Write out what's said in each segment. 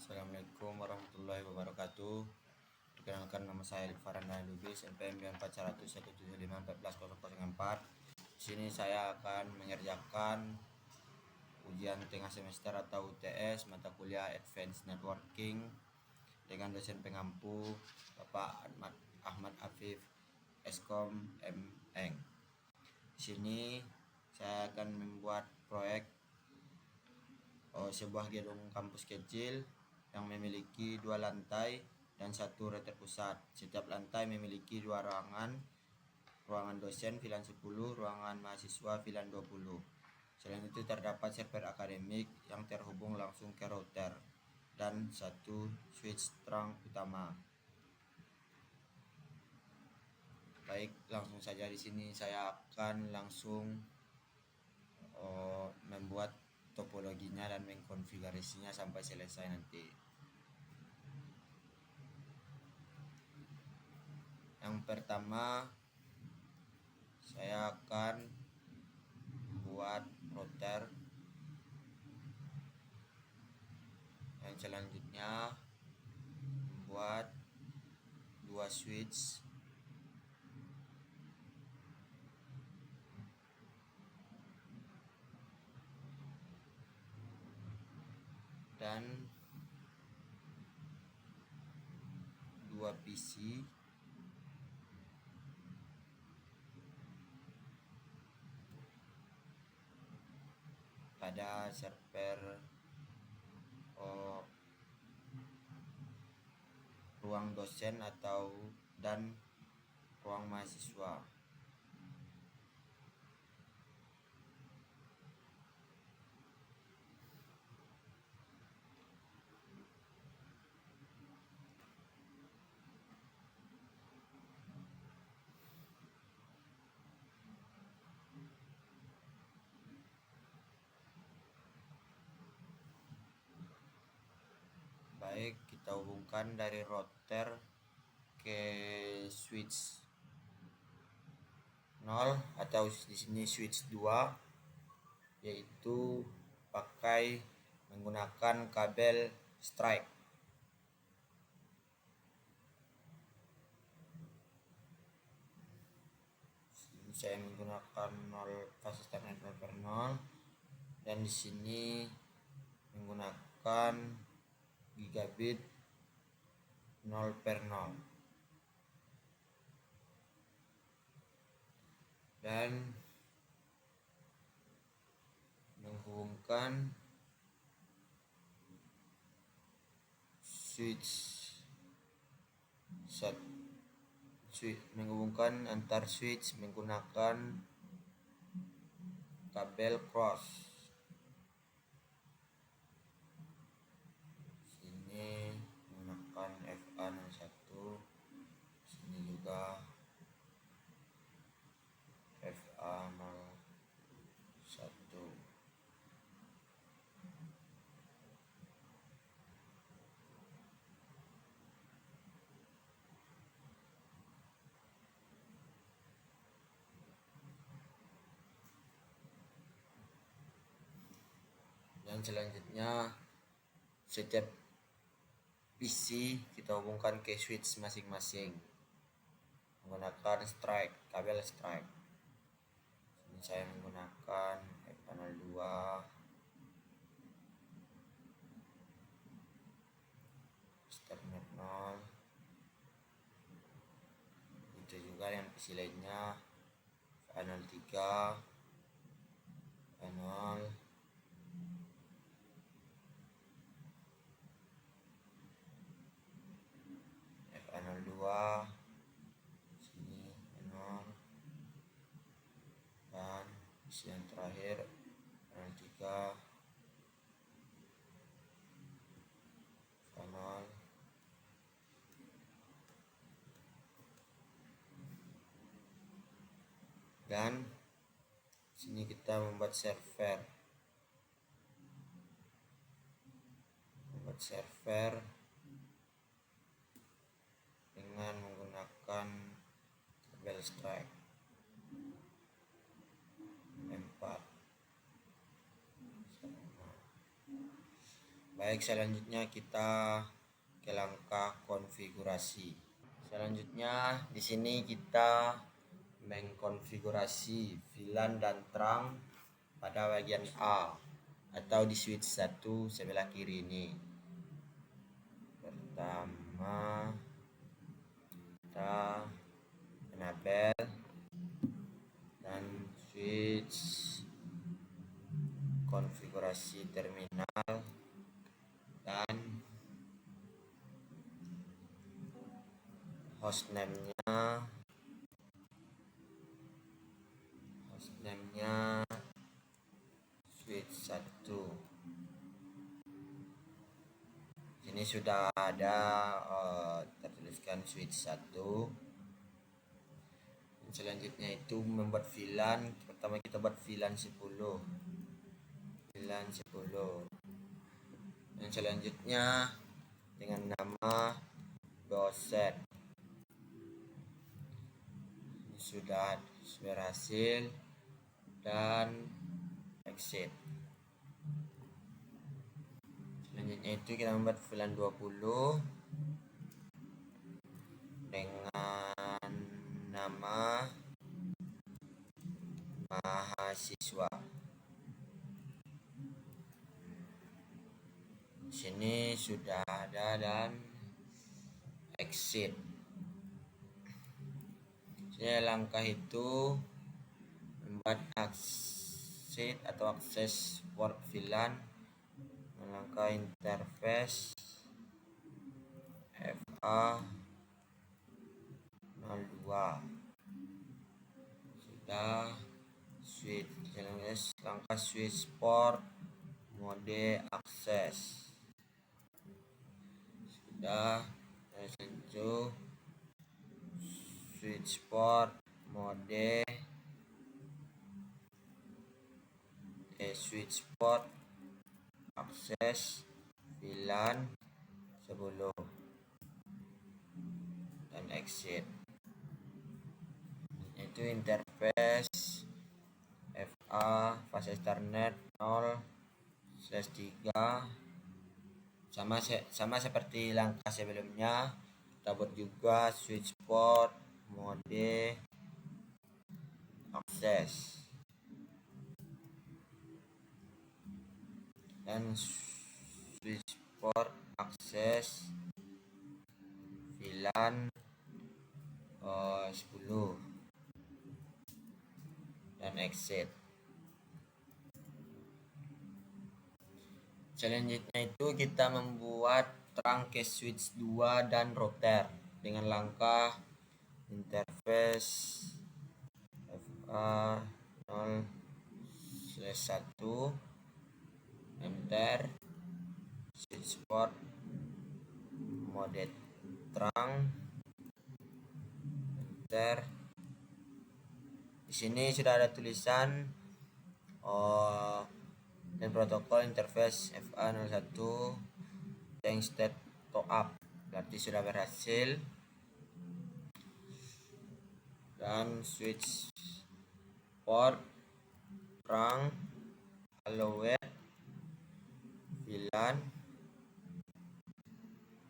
Assalamualaikum warahmatullahi wabarakatuh. Perkenalkan, nama saya Faranda Lubis, NPM 40175140004. Di sini saya akan mengerjakan ujian tengah semester atau UTS mata kuliah Advanced Networking dengan dosen pengampu Bapak Ahmad Afif Eskom M.Eng. Di sini saya akan membuat proyek sebuah gedung kampus kecil yang memiliki 2 lantai dan 1 rel terpusat. Setiap lantai memiliki 2 ruangan, ruangan dosen VLAN 10, ruangan mahasiswa VLAN 20. Selain itu terdapat server akademik yang terhubung langsung ke router dan 1 switch terang utama. Baik, langsung saja. Di sini saya akan langsung membuat topologinya dan mengkonfigurasinya sampai selesai nanti. Yang pertama, saya akan buat router. Yang selanjutnya membuat 2 switch dan 2 PC pada server ruang dosen dan ruang mahasiswa. Baik, kita hubungkan dari router ke switch 0 atau di sini switch 2, yaitu pakai menggunakan kabel strike. Sini saya menggunakan 0 fase internet 0/0 dan di sini menggunakan gigabit 0/0 dan menghubungkan menghubungkan antar switch menggunakan kabel cross. Sini menggunakan FA01, sini juga FA01. Dan selanjutnya setiap PC kita hubungkan ke switch masing-masing menggunakan kabel strike. Ini saya menggunakan FA02, Ethernet 0. Itu juga yang PC lainnya FA03, FA0, FA02, sini FA0, dan yang terakhir FA03, FA0. Dan sini kita membuat server dengan menggunakan kabel strike 4. Baik, selanjutnya kita ke langkah konfigurasi. Selanjutnya di sini kita mengkonfigurasi VLAN dan terang pada bagian A atau di switch 1 sebelah kiri ini. Pertama kita enable dan switch konfigurasi terminal dan hostname-nya switch 1. Ini sudah ada tertuliskan switch 1. Selanjutnya itu membuat VLAN. Pertama kita buat VLAN 10. Dan selanjutnya dengan nama dosen. Ini sudah berhasil dan exit. Selanjutnya itu kita membuat VLAN 20 dengan nama mahasiswa. Sini sudah ada dan exit. Jadi langkah itu membuat akses port VLAN, langkah interface FA02 sudah switch. Langkah switch port mode akses sudah. Selanjutnya switch port mode switch port akses VLAN 10 dan exit. Itu interface FA fase Ethernet 0/3 sama seperti langkah sebelumnya. Kita buat juga switch port mode akses dan switch port akses VLAN 10 dan exit. Selanjutnya itu kita membuat terang ke switch 2 dan router dengan langkah interface FA 0/1 enter switch port mode terang enter. Di sini sudah ada tulisan dan protokol interface FA01 change state to up, berarti sudah berhasil. Dan switch port terang allowed VLAN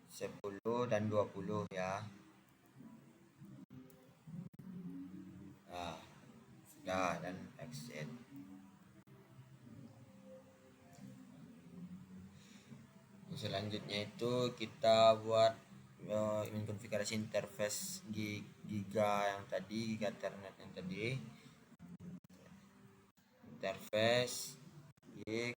10 dan 20 ya. Nah, sudah dan exit. Selanjutnya itu kita buat mengkonfigurasi interface giga Ethernet yang tadi. Interface gig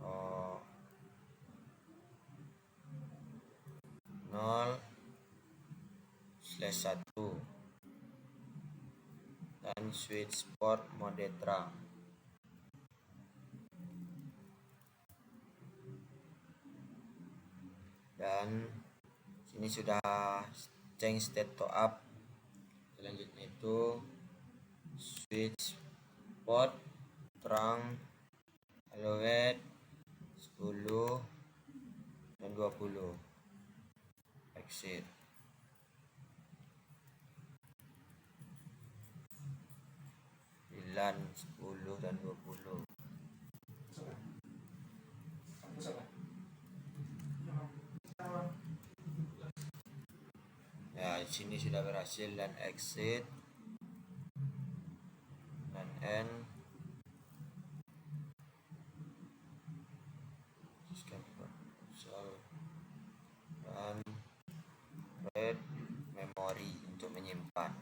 0/1 dan switch port mode terang. Dan sini sudah change state to up. Selanjutnya itu switch port terang allowed 10 dan 20 exit. VLAN 10 dan 20. Ya, di sini sudah berhasil dan exit dan end. Dan read memory untuk menyimpan.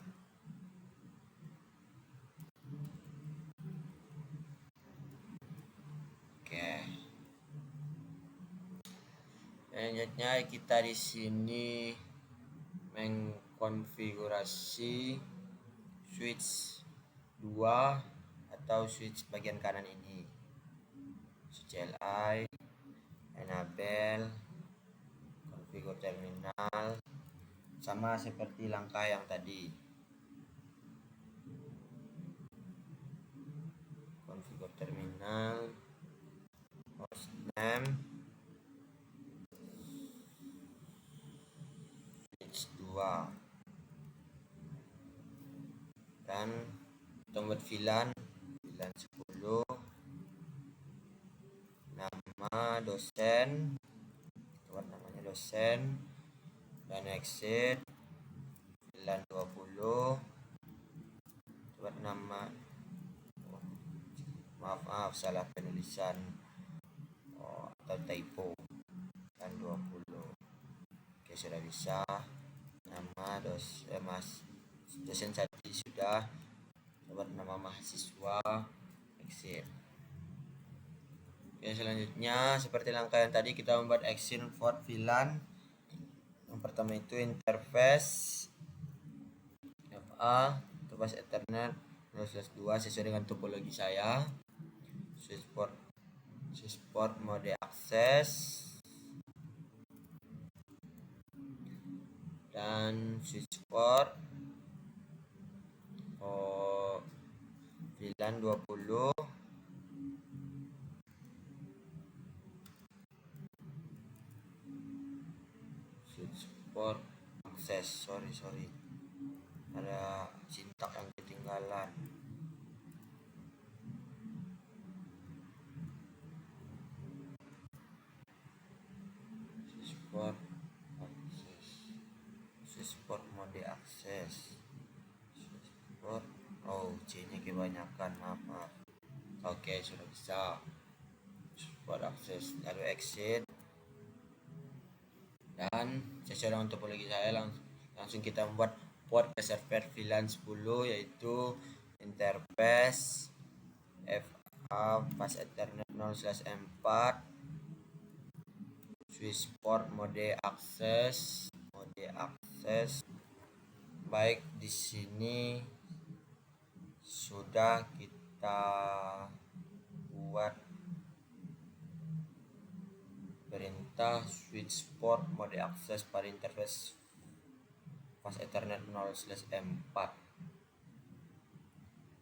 Oke. Selanjutnya kita di sini mengkonfigurasi switch 2 atau switch bagian kanan ini. CLI, enable, konfigur terminal, sama seperti langkah yang tadi. Konfigur terminal, hostname, switch 2, dan tombol VLAN 10, nama dosen, buat namanya dosen, dan exit VLAN 20, buat nama, maaf salah penulisan atau typo, dan 20. Oke, sudah bisa. Nama dosen tadi sudah, buat nama mahasiswa, exit. Oke, selanjutnya seperti langkah yang tadi kita membuat action for VLAN. Yang pertama itu interface FA interface Ethernet 0/2 sesuai dengan topologi saya. Switchport mode akses dan switchport VLAN 20, switchport akses, sorry ada sintak yang ketinggalan. Switchport akses, switchport mode akses, switchport, C nya kebanyakan, maaf. Oke, sudah bisa. Switchport akses, lalu exit, dan sesuai dengan topologi saya langsung kita membuat port ke server VLAN 10, yaitu interface FA pas Ethernet 0/4, switchport mode akses. Baik, di sini sudah kita buat perintah switchport mode akses pada interface pas Ethernet 0/4,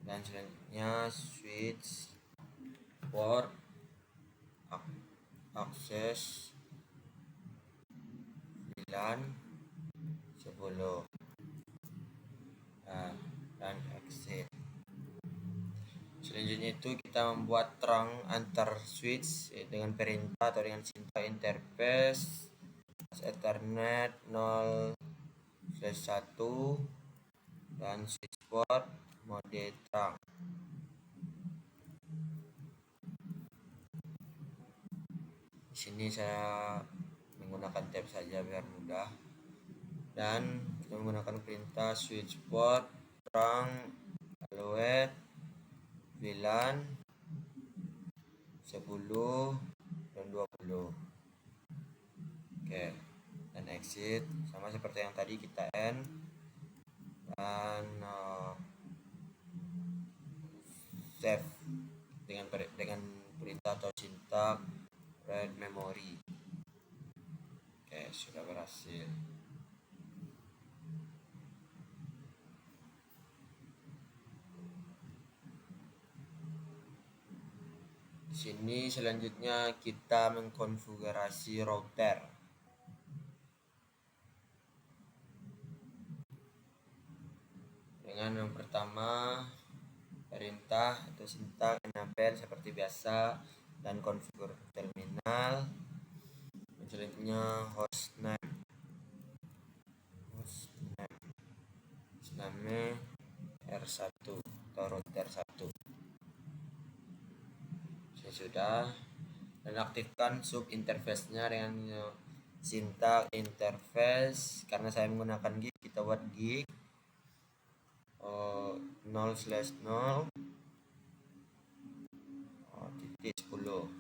dan selanjutnya switchport akses VLAN 10 dan exit. Selanjutnya itu kita membuat terang antar switch dengan perintah atau dengan sintak interface Ethernet 0/1 dan switchport mode terang. Di sini saya menggunakan tab saja biar mudah, dan kita menggunakan perintah switchport terang aloe VLAN 10 dan 20. Oke, dan exit sama seperti yang tadi, kita end dan save dengan perintah atau sintak read memory. Oke, sudah berhasil. Di sini selanjutnya kita mengkonfigurasi router. Dengan yang pertama perintah atau sintak enable seperti biasa, dan konfigur terminal terminal. Selanjutnya hostname R1 atau router 1. Sudah, dan aktifkan sub interface-nya dengan sintak interface. Karena saya menggunakan gig, kita buat gig 0/0 titik 10.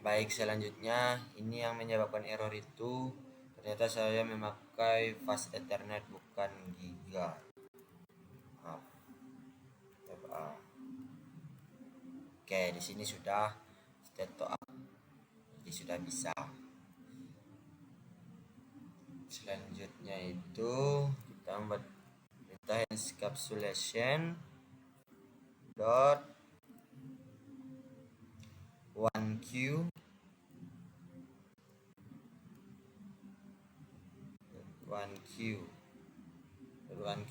Baik, selanjutnya ini yang menyebabkan error itu ternyata saya memakai fast ethernet bukan giga. Maaf. Oke, di sini sudah state up, jadi sudah bisa. Selanjutnya itu kita membuat perintah encapsulation dot 1Q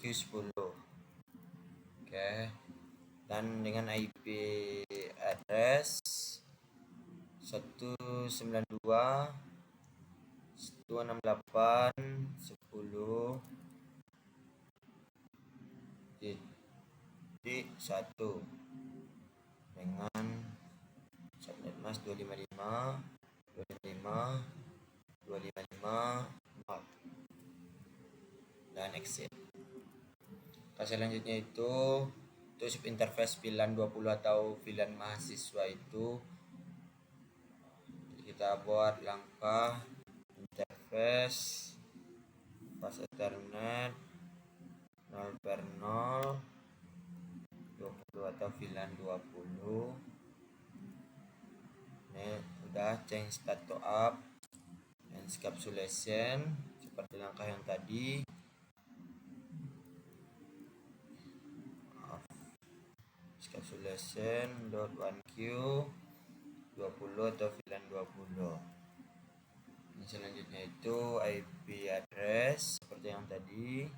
10. Oke, dan dengan IP address 192.168.10.1 dengan subnet mask 255.255.255.0 dan exit. Selanjutnya itu untuk sub interface VLAN 20 atau VLAN mahasiswa itu kita buat langkah interface fast ethernet 0/0 20 atau VLAN 20. Ini udah change status up encapsulation seperti langkah yang tadi. Encapsulation dot 1Q 20 atau VLAN 20. Selanjutnya itu IP address seperti yang tadi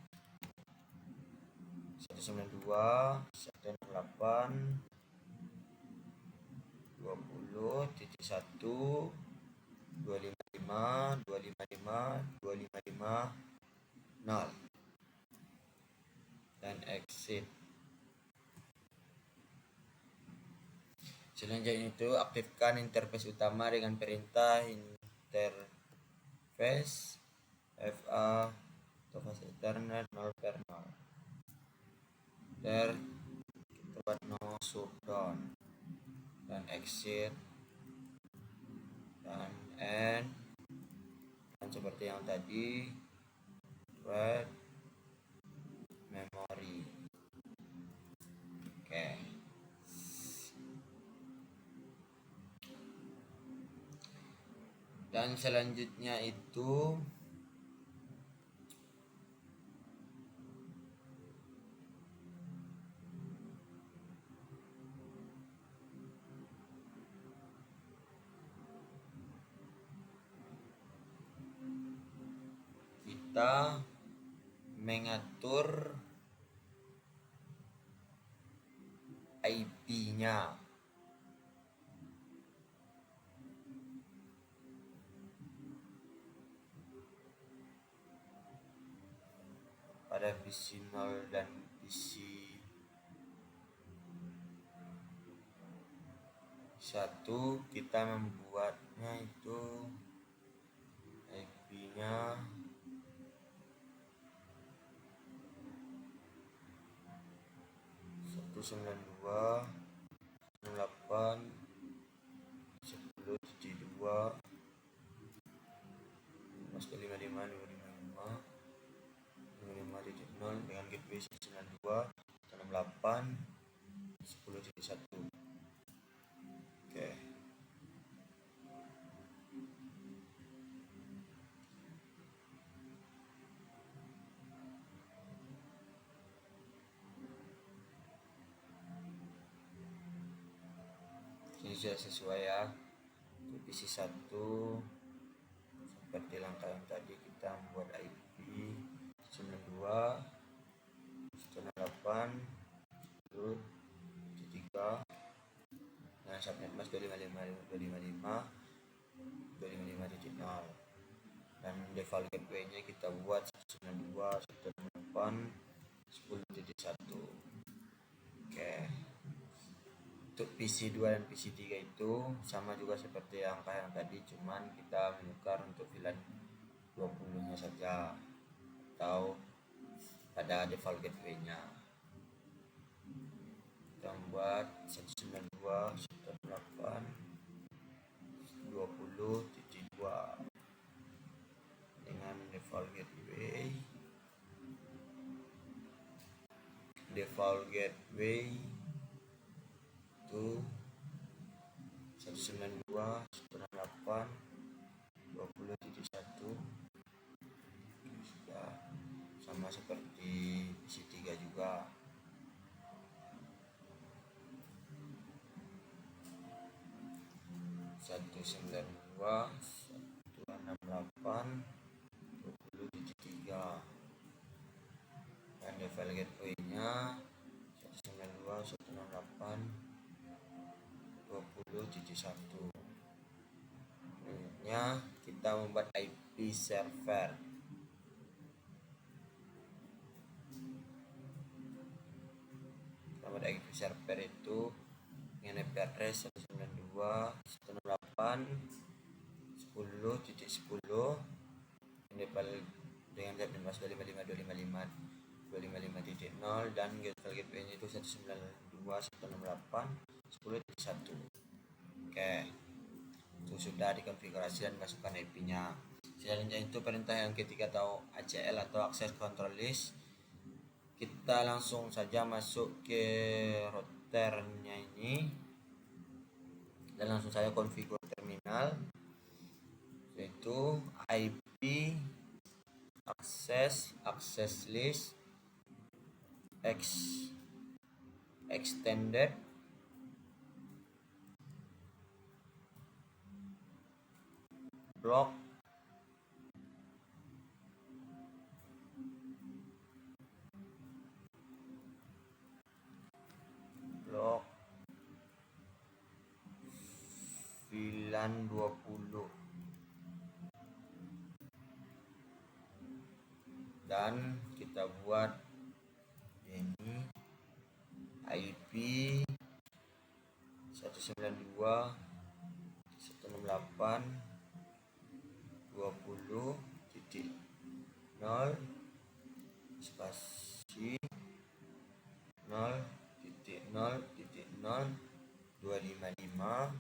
192.168.255.255.255.0 dan exit. Selanjutnya itu aktifkan interface utama dengan perintah interface FA atau fast ethernet 0/0. Kita buat no shutdown dan exit dan end, dan seperti yang tadi read memory. Oke. Dan selanjutnya itu kita mengatur IP-nya. Pada PC 0 dan PC 1 kita membuatnya itu IP-nya 192.168.10.255.255.0 dengan gateway 192.168.10.1. Oke. sudah sesuai ya. Untuk PC1 seperti langkah yang tadi, kita membuat IP 92 108 3 nah subnet mask 255.255.0 dan default gateway nya kita buat 192.168.10.1. Oke, untuk PC2 dan PC3 itu sama juga seperti angka yang tadi, cuman kita menukar untuk VLAN 20 nya saja atau pada default gateway nya. Kita membuat 192.168.20.2 dengan default gateway itu 192.168.20.1 sudah sama seperti PC3 juga. 192.168.20.3 dan default gateway nya 192.168.20.1. Nya kita membuat IP server. Nama IP server itu dengan IP address 192.168.10.10 dengan subnet mask 255.255.255.0 dan gateway nya itu 192.168.10.1. Oke, itu sudah dikonfigurasi dan masukkan IP nya. Selanjutnya itu perintah yang ketiga atau ACL atau access control list. Kita langsung saja masuk ke routernya ini dan langsung saya konfigur terminal, yaitu IP access list extended block VLAN 20 dan kita buat ini IP 192.168.20.0 spasi 0.0.0.255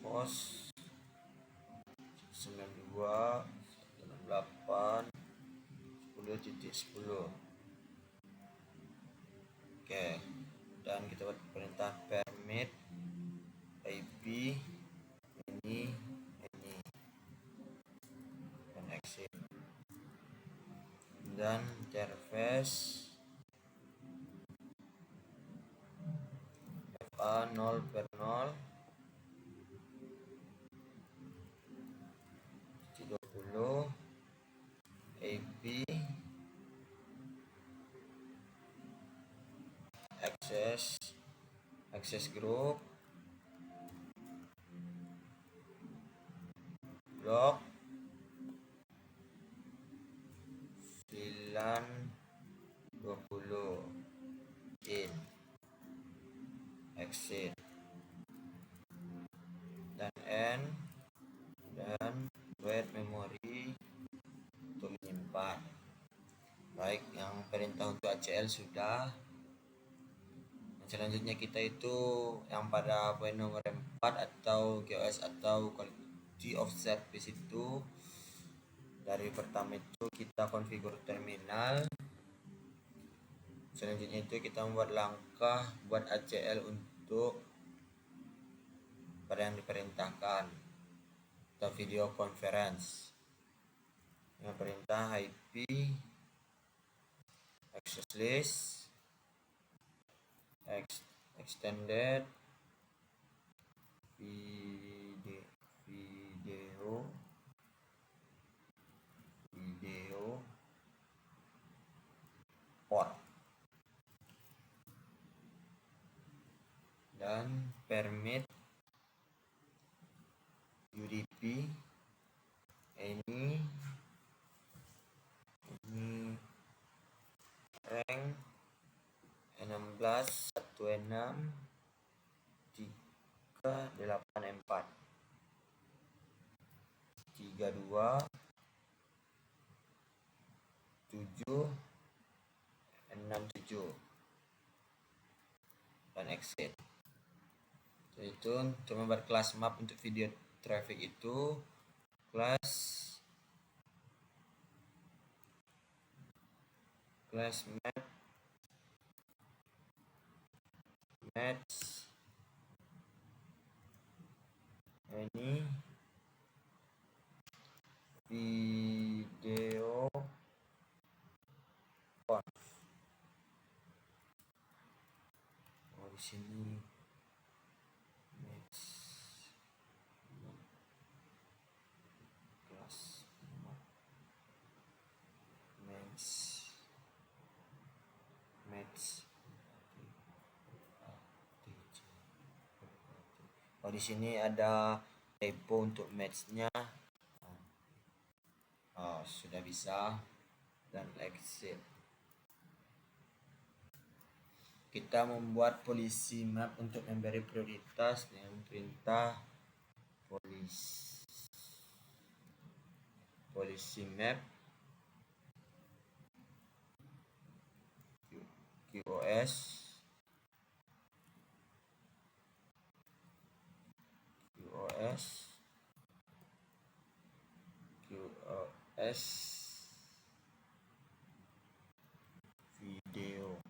host 92.168.10.10. Oke, dan kita buat perintah permit IP ini dan exit dan interface FA 0/0 20 IP access group block VLAN 20 in exit dan N dan write memory untuk menyimpan. Baik, yang perintah untuk ACL sudah. Selanjutnya kita itu yang pada poin nomor 4 atau QoS atau quality of service itu, dari pertama itu kita konfigur terminal. Selanjutnya itu kita membuat langkah buat ACL untuk pada yang diperintahkan atau video conference dengan perintah IP access list extended video port dan permit UDP ini rank 1616384 32 767 dan exit. Itu untuk membuat kelas map untuk video traffic itu kelas map match ini video conf. Di sini match kelas map match. Di sini ada typo untuk matchnya. Sudah bisa, dan exit. Kita membuat polisi map untuk memberi prioritas dengan perintah polisi map QoS video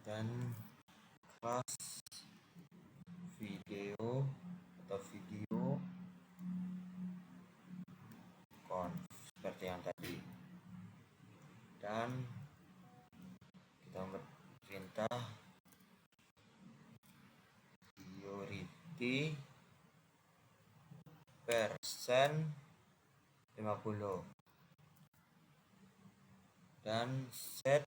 dan kelas video conf seperti yang tadi, dan kita perintah priority persen 50 dan set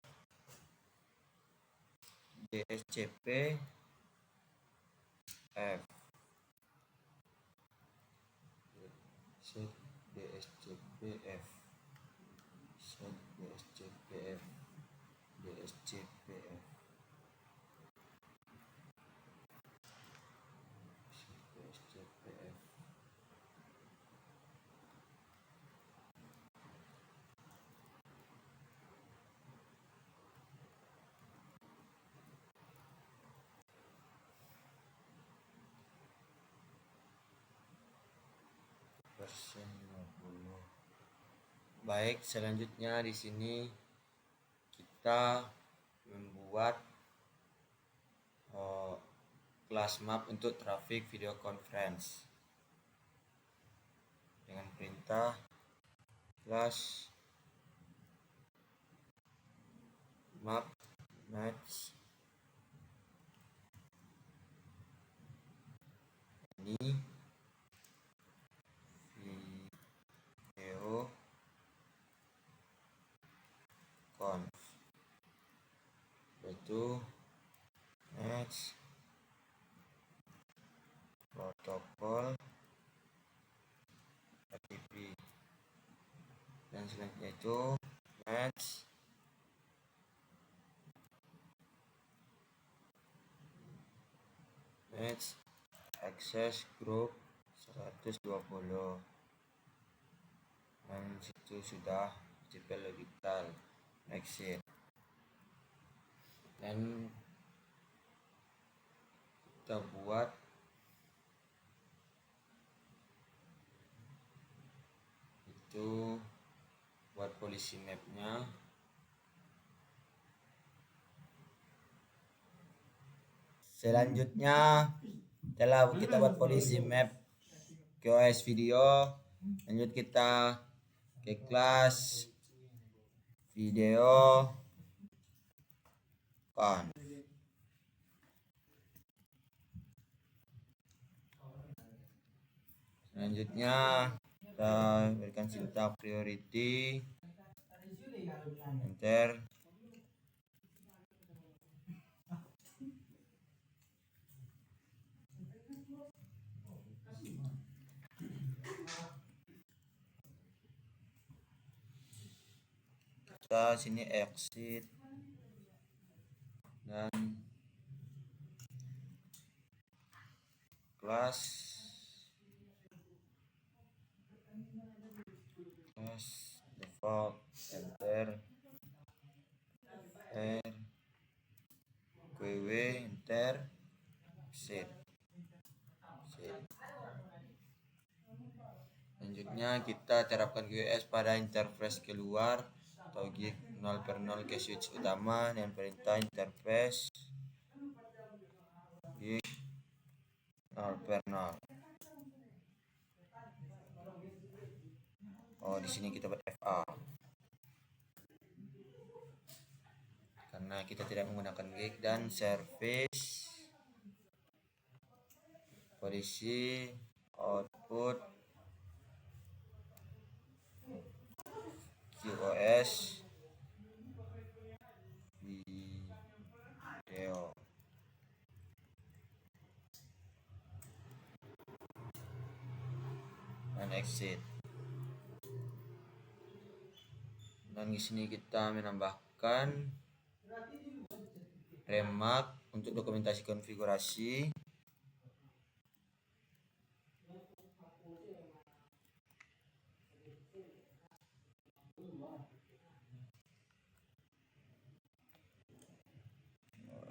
DSCP F. Set DSCPF persen 50. Baik, selanjutnya di sini kita membuat kelas map untuk traffic video conference dengan perintah kelas map match ini video conf, yaitu match protokol FTP, dan selanjutnya itu match access group 120, dan situ sudah CP logical exit, dan kita buat itu buat polisi mapnya. Selanjutnya setelah kita buat polisi map QoS video, lanjut kita ke kelas video kan. Selanjutnya kita berikan sintak priority, enter. Kita sini exit dan class default, enter, qw, enter, set. Selanjutnya kita terapkan QoS pada interface keluar atau gig 0/0 ke switch utama dengan perintah interface gig 0/0. Oh, di sini kita buat FA karena kita tidak menggunakan gig, dan service posisi output QoS video dan exit. Dan di sini kita menambahkan remark untuk dokumentasi konfigurasi.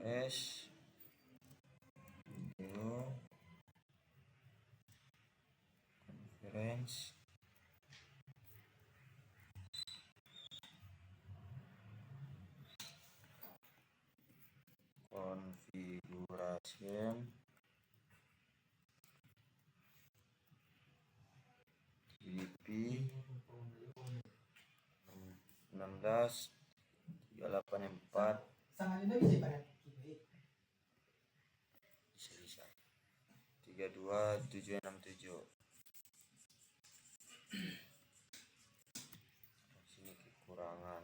OS video conference configuration TDP 16.384 bisa 32767. Sini kekurangan.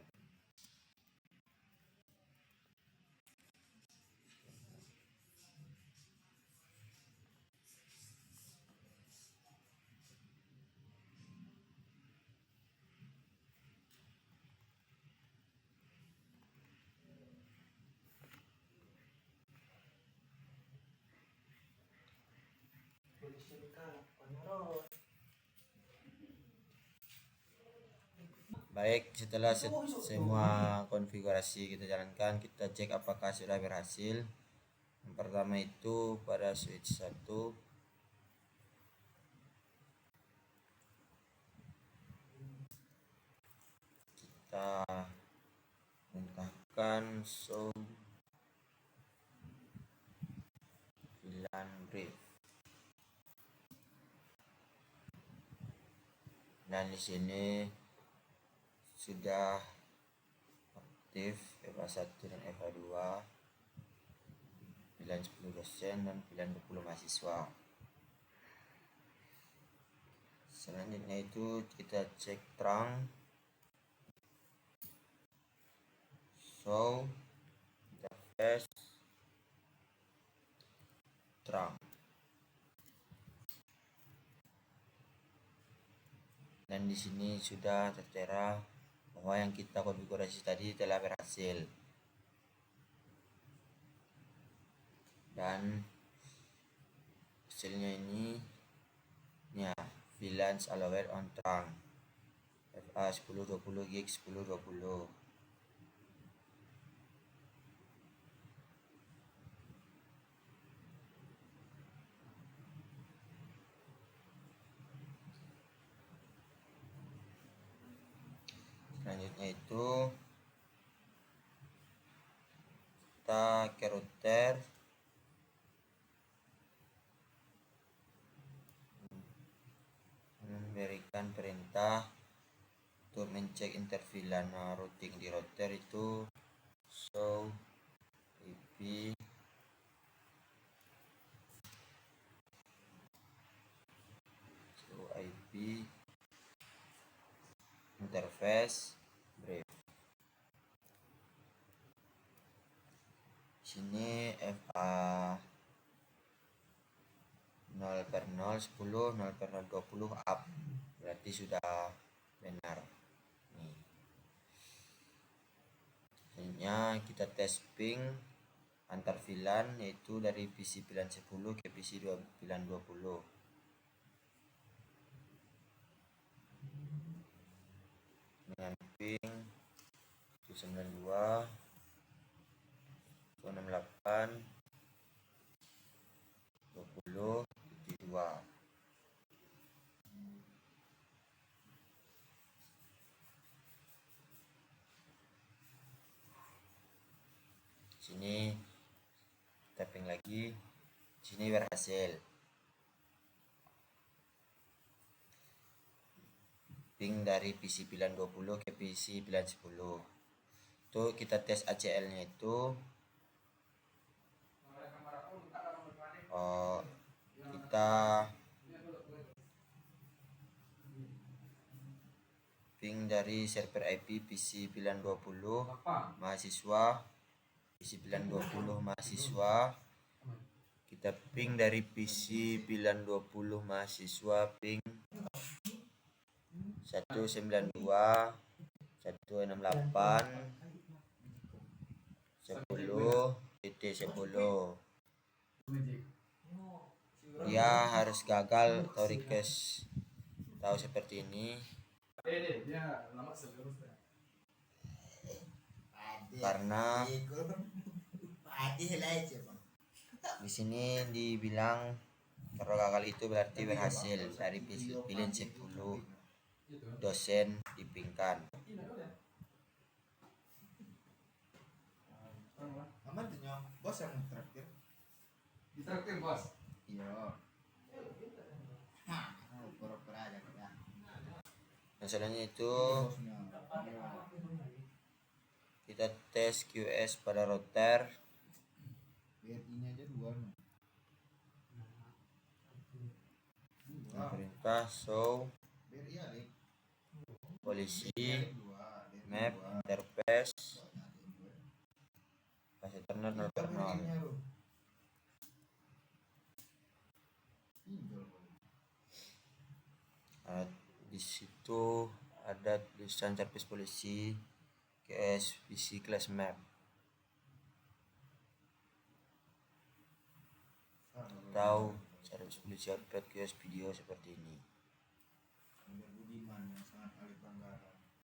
Baik, setelah semua konfigurasi kita jalankan, kita cek apakah sudah berhasil. Yang pertama itu pada switch 1 kita mentahkan show VLAN brief, dan di sini sudah aktif FA1 dan FA2, pilihan 10 dosen dan pilihan 20 mahasiswa. Selanjutnya itu kita cek terang, show interface terang, dan di sini sudah tertera bahwa yang kita konfigurasi tadi telah berhasil. Dan hasilnya ini ya, VLAN allowed on terang FA 1020 gig 1020. Selanjutnya itu kita ke router, memberikan perintah Untuk mencek intervilan routing di router itu show IP interface brief. Sini FA 0/0, 10, 0/20 up, berarti sudah benar. Nih. Selanjutnya kita tes ping antar VLAN, yaitu dari PC VLAN 10 ke PC VLAN 20. Dengan ping 192 168 20.2. Sini tapping lagi, sini berhasil. Ping dari PC VLAN 20 ke PC VLAN 10. Itu kita tes ACL-nya itu kita ping dari server IP PC VLAN 20 mahasiswa, PC VLAN 20 mahasiswa. Kita ping dari PC VLAN 20 mahasiswa ping 192 168 10.10. Dia harus gagal atau request tahu seperti ini karena di sini dibilang kalau gagal itu berarti berhasil. Dari pilihan 10 dosen dipingkan. Aman tuh nyong, bos yang traktir. Ditraktir bos. Iya. Pura-pura aja kita. Masalahnya itu Bosnya. kita tes QS pada router. BRI-nya aja 2 nih. Perintah show BRI Alik. polisi Dua. map interface pas ethernet 0/0. Di situ ada tulisan service polisi QS PC class map. Atau service polisi output QS video seperti ini. Budiman yang sangat ahli Banggara.